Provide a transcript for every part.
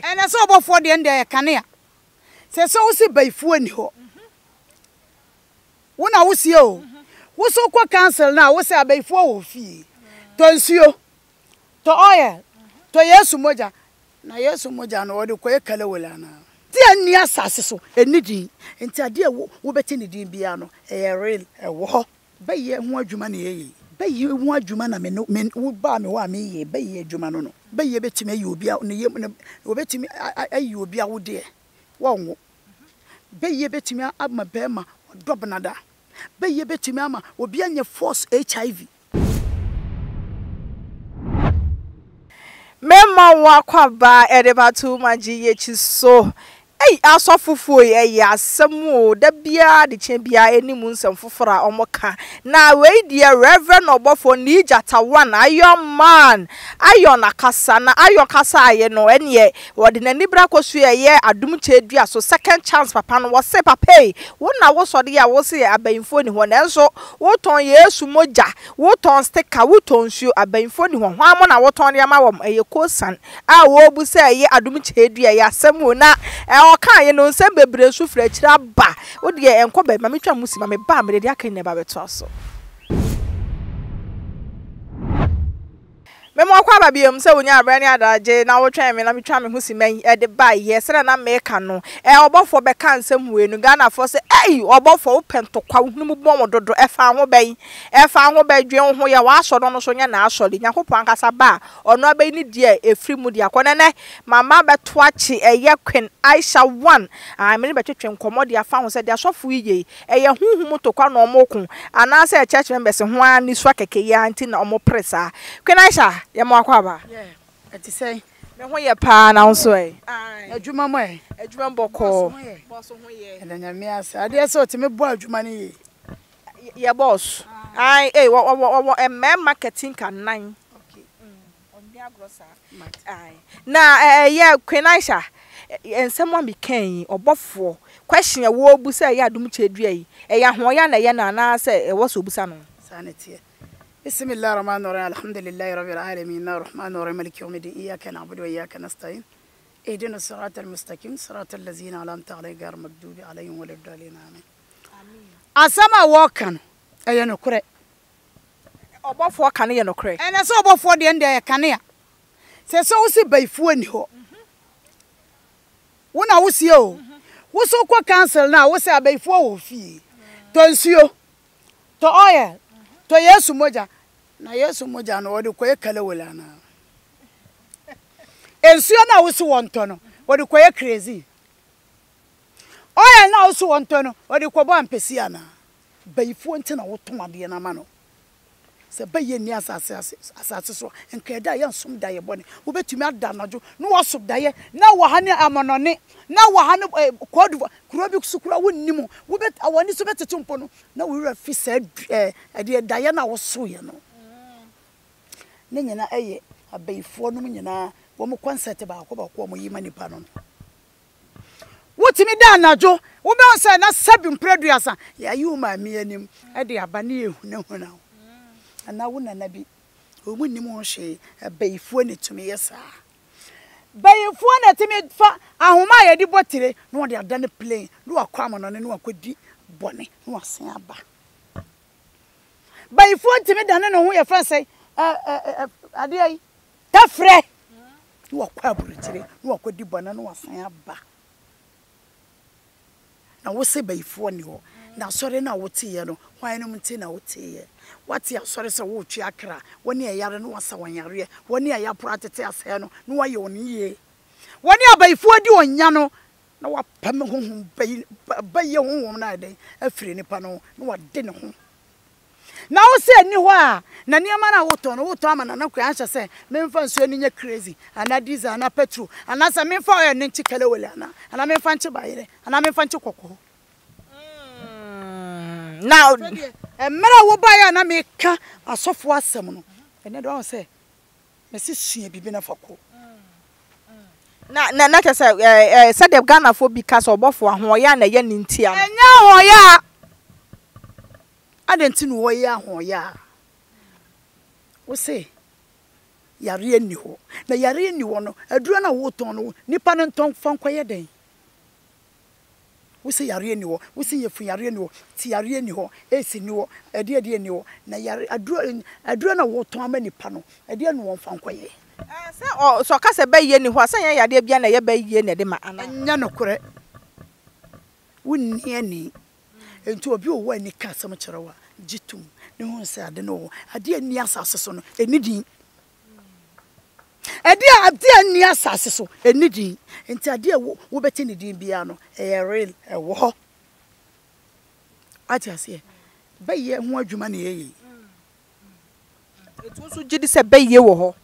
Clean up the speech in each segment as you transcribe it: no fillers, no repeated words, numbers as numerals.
And I saw about 40 and there can ya. Say so see by phone ho. When I was you, what's so quick cancel now? What's a by 4 fee? To ensure to oil to yes, Moja. Na yes, Moja, no, the quick color will now. Dear near Sasso, a needy, and dear Wobetini Biano, a real, a war. Bay ye more Jumani, bay you more Jumana men would buy me one me, bay ye Jumano. Bay ye bet me you be out in the year, bet me you will be out there. Wong. Bay ye bet me up my bema, drop another. Bay ye bet me, mamma, will be on your force HIV. Mema wakwa ba edebatu maji yechi so. Hey, asofufu ye asemu da bia de chen bia enimu nsem fofora omoka na we dia reverend obofo ni jata one ayo man ayo nakasa na ayo kasa aye no ene wode nani bra kosu ye adum chedua so second chance papa no wo se papa wo na wo so de ya wo se abayinfo ni ho na enso wo ton yesu moja wo ton sticker wo ton su abayinfo ni ho hwa na wo ton de ma wo eye kosan a wo bu se ye adum chedua ye asemu na kan ye no nsem bebre su fra kira ba wo de enko ba mametwa musi ma me ba me de akan ne ba beto so memo akwa ba biom se wonya abrani adaje na wo twan me na metwa me husi man e de ba ye sere na me ka no obofo be kan nsem huenu Ghana for se obofo wo pentokwa hunu bom dodo e fa ho ba dwen ho ye wa so no so nya na asole nyakopo ankasa ba ono abai ni die efri mu dia konene mama beto achi eye Queen Aisha 1 me ne betwetwe nkomo dia fa ho se dia sofo yiye eye huhum tokwa no omokun ana se church members ho ani so akeke ya anti na omo presa Queen Aisha ya mwakwa ba ati say me ho ye pa na nso adwuma mo adwuma mboko boss ho ye na nyame asa ade so timi bo adwuma ne ye boss wo marketing kan nan okay on dia grossa na ye Queen Aisha ensemo bi kan obofo question wo bu say ya adum chedua yi ya ho ya na ye na na say wo so busa no sanete بسم الله الرحمن الرحيم الحمد لله رب العالمين الرحمن الرحيم مالك يوم الدين إياك نعبد وإياك نستعين اهدنا الصراط المستقيم صراط الذين أنعمت عليهم غير المغضوب عليهم ولا الضالين آمين asama wokan eye no kure obofo kan ye no kure ene so obofo de ende kan ya se so usi baifu ani ho wona wusie o wo so kwa cancel na wo se abaifu wo fie to nsuo to oil to yesu moja na yesu moja no wode koye kala wala na ensuo na wo so wonto no wode koye crazy oil na wo so wonto no wode ko bo ampesi ana baifu nti na wo ton ade na ma no se baye ni asase so enka da ya nsum da ye bone wo betumi ada najo no wo so da ye na wo ha ne amonone na wo ha ne kodu kuro bi sukura wo nimu wo bet awani so betete mpo no na wo wura fi sa ade da ye na wo so ye no ne nyina eye abaifo no nyina wo mo concert ba ko mo yima nipa no wotimi da najo wo be on say na sabi mpreduasa ya yi wo ma mi anim ade abane ehu ne hu na ana wona nabi omunnim ho hwe baifuo ne tumi yesa baifuo na timi fa ahoma ye di botire no de ada ne plane no akwa mo no ne no akodi bone no asen aba baifuo timi dane no ho ye fra sei ade ai tafre no akwa burutire no akodi bone no asen aba na wo se baifuo ne ho na sori na wote ye no hwan no mti na wote ye wati asori se wo twa akra woni eyare no wasa wanyare woni ayapura tete ase no no waye oni ye woni abaifuo di onya no na wapam honhom baye honhom na den afiri nipa no na wade ne ho na wo se ni ho a na niama na woto no woto ama na kwa anhye se memfa nsuo ni nya crazy ana diesel ana petrol ana se memfa oil ni nchikele wele ana memfa nchi bayire ana memfa nchi kokko now mera wo ba ya na me ka asofo asem no ene do say me sisua bibi na fako na ka say said the Ghana fo bi ka so obofo ahoya na ye nintia no enya ahoya adenti no wo ya ahoya wo say yare ni ho na yare ni ho no aduro na wo ton no nipa no ton fa nkoye den wo se yare ni ho wo se yefu yare ni ho ti yare ni ho esi ni ho ede ni ho na yare aduro na wo ton ama nipa no ede no won fa nkoye se o so ka se baye ni ho asan ya yade bia na ye baye na de ma ana nya no kore wonni ani enti obi owo ani ka asem kyerewa jitum ne ho se ade no ade ani asase so no enidin ade ani asase so enidin enti ade wo beti ne din bia no real wo ho ati ase baye ho adwuma na yeye etu so gidi se baye wo ho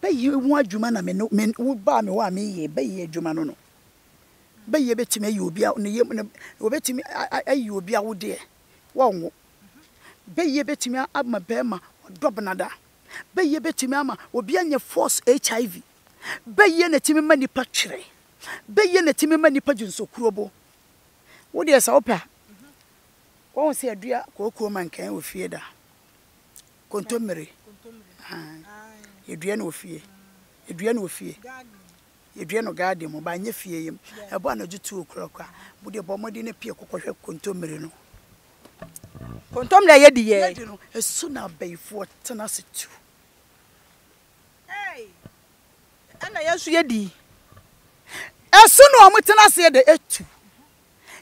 baye ho adwuma na me wo ba me wa me ye baye adwuma no no baye betime ayi obi a ne yem ne obetime ayi obi a wo de wonwo baye betime ama bema dobnada baye betime ama obi anya force HIV baye na time mani pa twere baye na time mani pa junsokurobo wo de sa opa won se adua kokoro mankan ofie da kontomere edua na ofie edua na ofie edua no garden mo ba nya fie yem ebo anajutu okura mo de bo modi na pie kokohwe kontomere no kontomre ye diye no esu na baifo tena setu ana yesu ye di esu no mo tena se de etu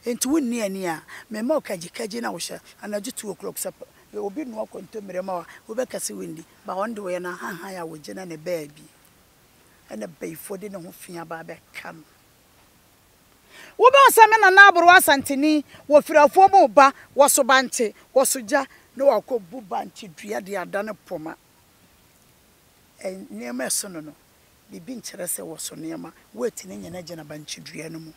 enti wonni ani a me ma okagikaji na wo hye anajutu okura kusapa obi no kontomere ma wo be kase wendi ba wonde we na ha ya wo gina ne baabi ena baifo de ne ho fia ba be kam wo ba asame na nabro asanteni wo firafo mo ba wo so bante wo so ja ne wo akobu bante dua de adane poma nema so no bibi nkyere se wo so nema wo atine nyana gina bante dua no mu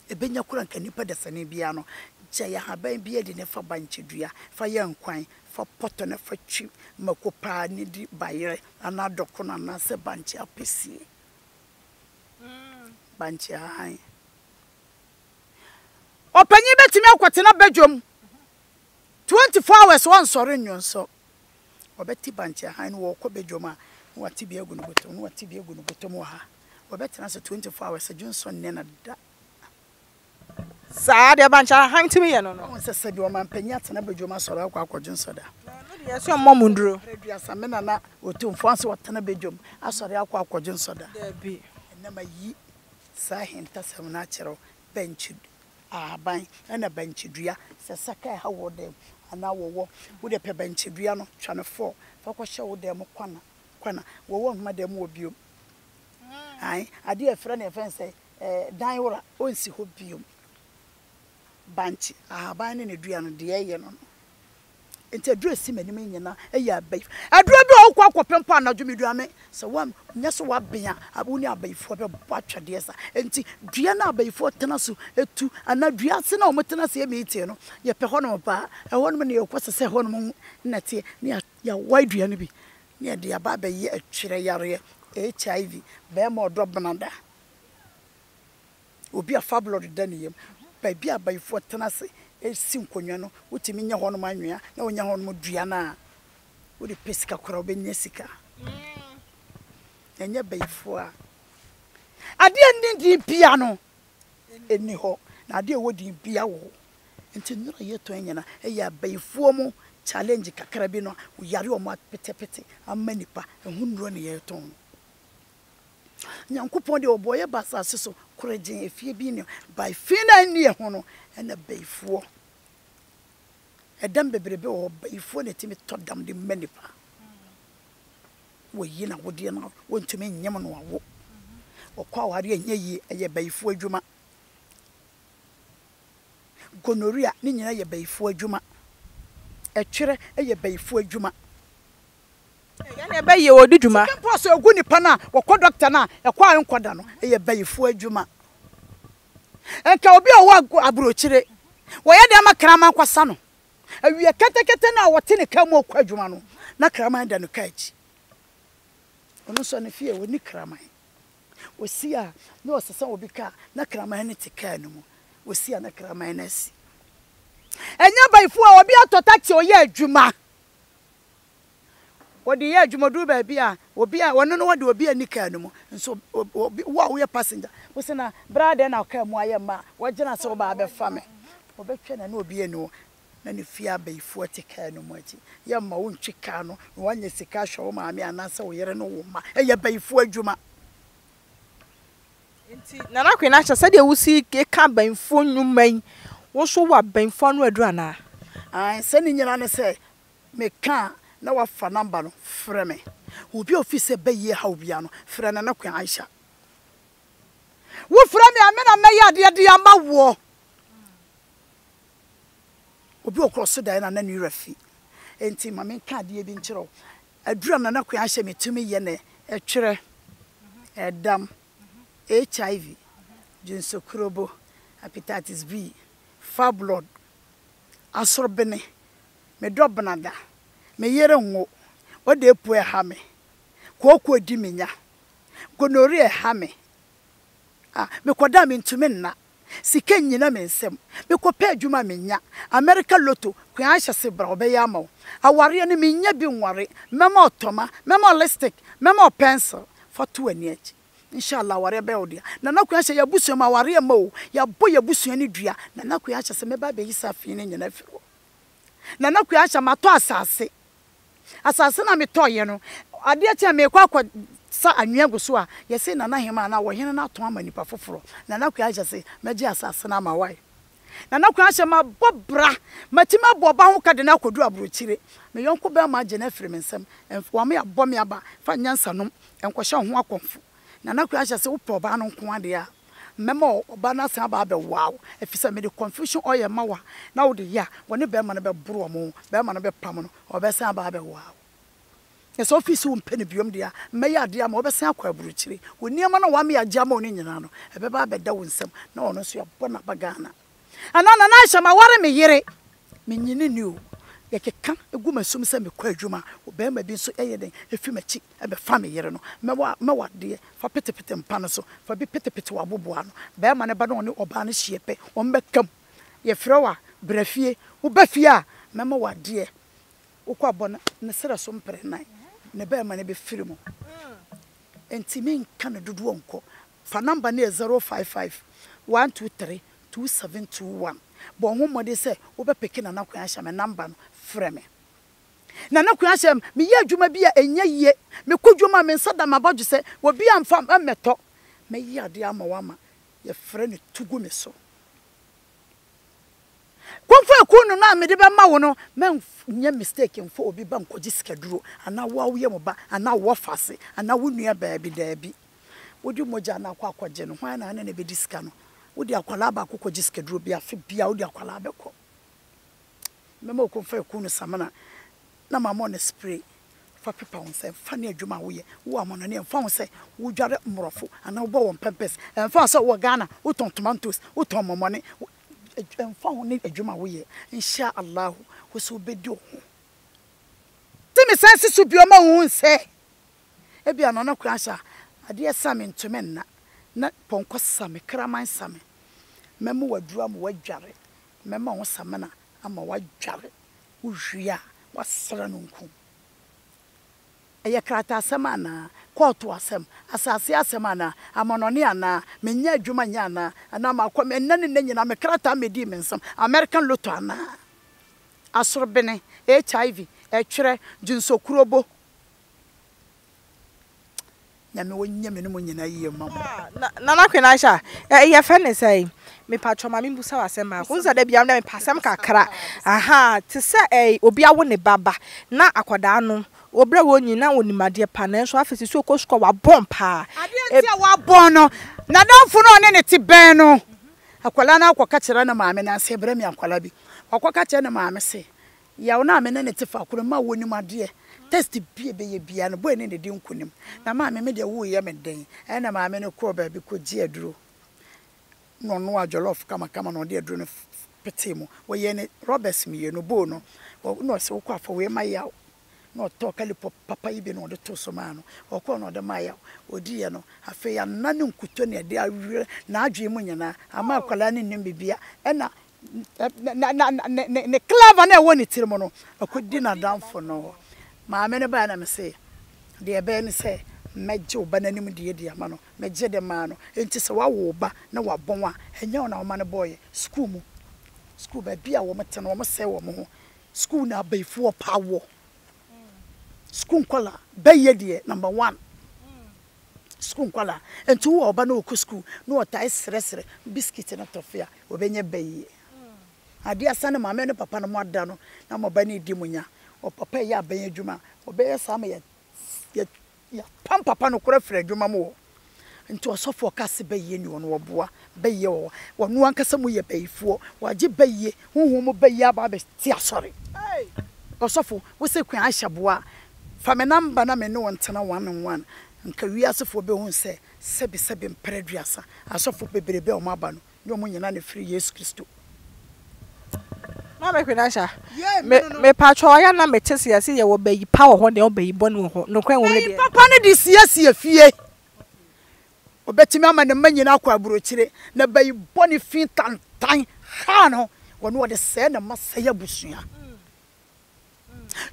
ebenya kura nkanipa da sane bia no gya ya haban bia de ne fa bante dua fa ye nkwan fa poto na fa twi makopa ni di bayere ana doko na na se banchi apesi banchi ahan opanyi betimi akwete na bedwom 24 hours won sore nyonso obeti banchi ahan wo ko bedwom a wati bi egu no botom wati bi egu no botom wa ha obetena se 24 hours junson ne na da sa de banchi ahan timi ye no won se se bi o man panyi atena bedwom asore akwa junso da yes your mom nduro reduasa me na otumfo anse watana bedwom asore akwa akwoje nsoda bi enama yi sa hintasem na kyerɛw bench aban na bench dua se saka ha wo dem ana wo wo de pe bench dua no twane 4 fa ko hye wo dem kwana wo homa dem wo biom ai ade afra na efense dan wora onsi ho biom banchi aban ne dua no de ye no enti aduro si manim nyina eya abai aduro bi okwa akopempa na dwumedua me se wam nyeso wa bia abuni abaifo be bwatwade sa enti dua na abaifo tena so etu ana dua se na omotena se emitie no ye pe hono ba hono ne yekwose se hono nate ne ya wide no bi ne de aba ba ye atwire yare HIV be ma odobnada obi afa blood daniyem ba bia abaifo tena se esi nkonwa no wotimi nya hono manwea na onya hono dua na wo de pesika kora obenya sika enya baifo a ade ndi bia no eni ho na ade wodi bia wo enti nura yeto enyana eya baifo mu challenge kakra bi no wo yare o ma petepete amanipa ehunuro ne yeto nyankopon de oboye basase so koragin efie bi ne by fina ni ho no ena baifo edam bebrebe wo baifo ne timi todam de manipa wo yi na wo de na wo ntumi nyem no wo okwa ware anya yi eye baifo adwuma gonorrhea ni nyina ye baifo adwuma etwere eye baifo adwuma ya na ebe ye odi dwuma pos ogu nipa na wo doctor na ekwa nkoda no eye baifo adwuma enka obi owo abrochire wo ye de makrama kwasa no awie ketekete na wote ne kam okwa adwuma no na krama da no kaji ono so ne fie woni krama osia na osesa obi ka na krama ne tika no mu osia na krama na si enya baifo a obi atota ti oye adwuma Wodi ye adwumodu ba bia obi a wono no wode obi anika no mu nso wo ye passenger wo se na brother na ka mu aye ma wo gina se wo ba be fa me wo betwe na obi enu na ne fia bayifu atika no mu aji ye ma wo ntwika no wo anya sika hwo ma me anase wo yere no wo ma eye bayifu adwuma nti nana kwena cha sade wusi ke ka banfo nwuman wo so wa banfo no adura na se ni nyina ne se me ka na wa fa number no frɛ me obi office be ye ha obi ano frɛ na kwan Aisha wo frɛ me amena me ya de ama wo obi okroso da na ni rafi enti ma me ka de bi nkyerɛ adura na kwan Aisha metumi ye ne etwere Adom HIV jinsokurobo hepatitis B fibroid asorbene me dobnada me yere ngo ode epu ha me koku odi menya gonori ha me me koda me ntumi nna sika nyina me nsem me kopa adwuma menya America Lotto kwan ahyese bra obeya ma aware ne menya bi nware mema otoma mema lipstick mema pencil fatu ani achi inshallah ware be odia na kwan ahyese ya busu ma ware ma o ya bo ya busu ani dua na kwan ahyese me ba be yisa fi ne nyina firo na kwan ahyese ma to asase na me toye no ade atia me kwa sa anwea guso a yese na hema na wo hene na to ama nipa foforo na kwan ahyese meje asase na ma wai na kwan ahyese ma bobra matima boba ho kade na kodu abrochire me yonko be ma je na firi me nsem wa me abɔ me aba fa nyansa nom enkohye ho akonfo na kwan ahyese wo po ba no nko ade a memo oba na san ba be wow efisa me de confusion oye mawa na wo de ya woni be ma no be bro mo be ma no be pam no obe san ba be wow yes office wo mpene biom de a me ya de ama obe san akwa buruchire woni ama na wa me ya jama oni nyina no ebe ba be da wo nsem na ono so ya bona bagana anana na Aisha ma ware me yere me nyini ni o yekeka egu masum se me kwa adwuma obe ma bi so eye den efi machi ebe fa me yere no me wa de fa petepete mpa no so fa bi petepete wa boboa no be ma ne ba no ne oba no hiepe o mbekam ye frewa brafie wo ba fie a me ma wa de wo kwa bona ne sere so mpre nan ne be ma ne be firi mu enti me nka ne dodo onko fa number ne 055 123 2721 bon ho mode se wo be peke na kwan Ahyese me number no frɛ me na kwan Ahyese me ye adwuma bi a enya ye me kodwuma me nsada mabadwo se wo bi amfa meto me ye ade ama wama ye frɛ ne tugu me so konfa kunu na me de be ma wo no me nya mistake mfo obi ba nkoji skaduro ana wo awo ye mo ba ana wo fase ana wo nua baabi daabi wodi moja na akwaje no hwan na ne be diska no wodi akwala ba kokoji skaduro bia fe bia wodi akwala be ko mema konfa kunu samana na mama on spray fa pepa won se fa ne adwuma wo ye wo amono ne fa won se wo dware mrofo ana wo bo won pempes fa so wo Ghana wo ton tomatoes wo ton momone fa won ne adwuma wo ye insha Allah wo so bedi ho ti mi sense su bi o ma hu se e bia no kwan sha ade esame ntome na ponko same kraman same mema wadura mo wadware mema wo samana ama wadware uhwia wasra no nku eye krata asema na kotu asem asase asema na amonone ana menya adwuma nya ana makwa menane nyina me krata medi mensam American Lotto ana asorbene HIV etwere jinsokurobo nyame wonyame no nyina yie mam nana kwena Aisha ye fe ne sai me patro ma me busa wasem ma kunza da bia na me pasem kakra aha te se obi awo ne baba na akoda no obra wo nyina onimade pa na so afisi so kosko wa bompa ade ntia wa bon no na donfo no ne ti ben no akwala na akwaka kire na maame na se bra me akwala bi akwaka kire na maame se yawo na me ne ti fa akoro ma wonimade test bie be ye bia no boy ne de nkunim na maame me de wo ye me den na maame ne ko ba bi ko ji aduro no ajolof kama no de aduro no petemu wo ye ne Roberts mi ye no bo no no se wo kwa fa we ma yawo no to kali papa ibe no de to so ma no okọ no de ma yawo odi ye no afi ya nane nkuto ne de awire na adwe mu nyina ama akwala ne nim bibia na ne clever na wo ne tirimo no akodi na damfo no maame ne ba na me say de ebe ne say megye oba nanim de ama no megye de ma no enti se wa wo ba na wa bon a enye ona o ma ne boy school mu school ba bia wo mete no wo say wo mo school na abaifo pawo school kola baye de number 1 school kola enti wo oba na oku school no otai sresre biscuit na tofia obenye baye ade asane maame ne papa no mo ada no na mo ba ne di munya o papa ya ban adwuma obeye sama ya pam papa no kora fra adwuma mo nti osofo kase baye ni wono oboa baye wono ankasa mu ye bayifo waje baye huhu mu baye aba be ti asore osofo wo se kwan ahyaboa fa me number na me no ntena 111 nka wiasefo be hu se sebi mpreduasa asofo beberebe o maba no yo mo nyina ne free Yesu Kristo ma me kwinasha me patcho ya na metese ya se ye wo bayi pa wo ho de wo bayi bone wo ho no kwan wo de papa ne di siesie fie obetimi ama ne manyina akwa burochire na bayi bone fin tantan ha no wono wo de se na masaya busua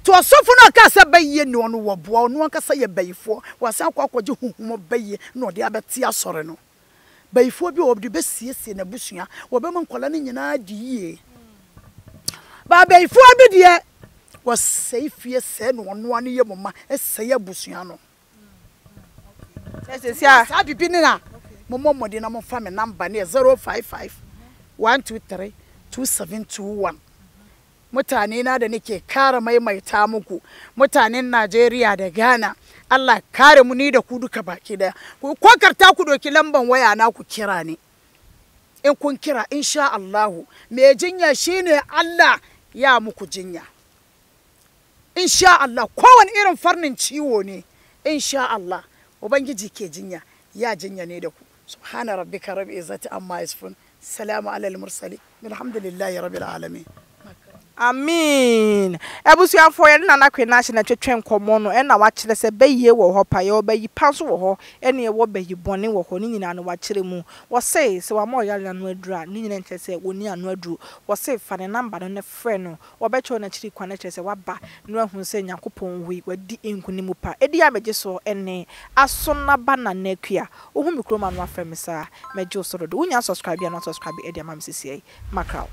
to asofo no aka se bayi ne wono wo boa wono aka se ye bayifo wasan kwa kwaje huhumo bayi na ode abeti asore no bayifo bi wo de be siesie na busua wo be man kola ne nyina diye Baba ifo abidie was safe se no no ane ye mama eseye abusua no sa bibi ni na momo mode na mo fa me number ne 055 123 2721 mutane na da nake kare mai ta muku mutanen Najeriya da Ghana Allah kare mu ni da ku duka baki daya ku kokarta ku doki lamban waya na ku kira ni in kun kira insha Allah me jinya shine Allah ya muku jinya insha Allah kowane irin farnin ciwo ne insha Allah ubangiji ke jinya ya jinya ne da ku subhana rabbika rabbil izzati amma yasifun salamu alal mursalin alhamdulillahi rabbil alamin Amen. Ebusuafo ye na nakwe na hye na twetwen komo no e na wa kire se bayiye wo ho pa ye obayi panso wo ho e ne ye wo bayi bone wo ho ni nyina no wa kire mu wo say se wa mo yale no adura ni nyina nche se woni anu aduru wo say fa ne number no ne frɛ no wo be che na kiri kwa na kire se wa ba no ahun se Nyankopɔn wi wadi enkuni mu pa edi ya meje so ene aso na ba na nakua wo hu mikro ma no afrɛ me sa meje so do wo nya subscribe ya na subscribe edi ama msisi makra